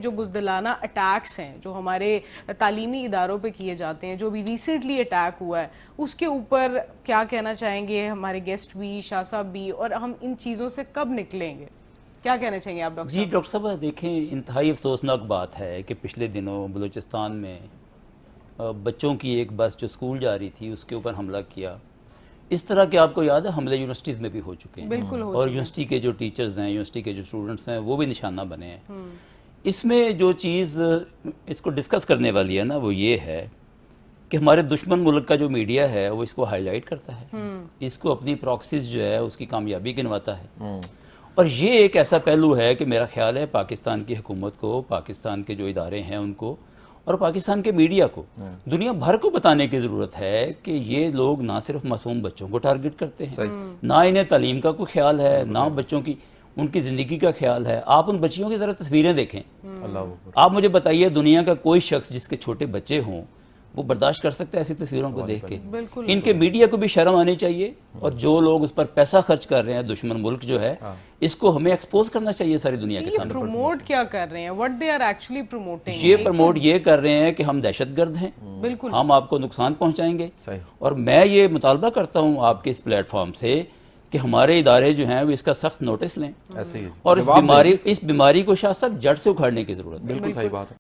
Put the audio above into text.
جو بزدلانہ اٹیکس ہیں جو ہمارے تعلیمی اداروں پہ کیے جاتے ہیں، جو بھی ریسنٹلی اٹیک ہوا ہے، اس کے اوپر کیا کہنا چاہیں گے ہمارے گیسٹ بھی، شاہ صاحب بھی، اور ہم ان چیزوں سے کب نکلیں گے؟ کیا کہنا چاہیں گے آپ ڈاکٹر صاحب؟ جی ڈاکٹر صاحب دیکھیں، انتہائی افسوسناک بات ہے کہ پچھلے دنوں بلوچستان میں بچوں کی ایک بس جو اسکول جا رہی تھی اس کے اوپر حملہ کیا۔ اس طرح کے آپ کو یاد ہے حملے یونیورسٹیز میں بھی ہو چکے ہیں، بالکل ہو اور چکے ہیں۔ یونیورسٹی کے جو ٹیچرز ہیں، یونیورسٹی کے جو اسٹوڈنٹس ہیں، وہ بھی نشانہ بنے ہیں۔ اس میں جو چیز اس کو ڈسکس کرنے والی ہے نا، وہ یہ ہے کہ ہمارے دشمن ملک کا جو میڈیا ہے وہ اس کو ہائی لائٹ کرتا ہے، اس کو اپنی پراکسیز جو ہے اس کی کامیابی گنواتا ہے۔ اور یہ ایک ایسا پہلو ہے کہ میرا خیال ہے پاکستان کی حکومت کو، پاکستان کے جو ادارے ہیں ان کو، اور پاکستان کے میڈیا کو دنیا بھر کو بتانے کی ضرورت ہے کہ یہ لوگ نہ صرف معصوم بچوں کو ٹارگٹ کرتے ہیں، نہ انہیں تعلیم کا کوئی خیال ہے، نہ بچوں کی ان کی زندگی کا خیال ہے۔ آپ ان بچیوں کی ذرا تصویریں دیکھیں، آپ مجھے بتائیے دنیا کا کوئی شخص جس کے چھوٹے بچے ہوں وہ برداشت کر سکتا ہے ایسی تصویروں کو دیکھ کے؟ ان کے میڈیا کو بھی شرم آنی چاہیے، اور جو لوگ اس پر پیسہ خرچ کر رہے ہیں، دشمن ملک جو ہے، اس کو ہمیں ایکسپوز کرنا چاہیے ساری دنیا کے سامنے۔ پروموٹ کیا کر رہے ہیں؟ what they are actually promoting؟ یہ پروموٹ یہ کر رہے ہیں کہ ہم دہشت گرد ہیں، بالکل ہم آپ کو نقصان پہنچائیں گے۔ اور میں یہ مطالبہ کرتا ہوں آپ کے اس پلیٹ فارم سے کہ ہمارے ادارے جو ہیں وہ اس کا سخت نوٹس لیں، اور اس بیماری کو شاہ صاحب جڑ سے اکھاڑنے کی ضرورت ہے۔ بالکل صحیح بات ہے۔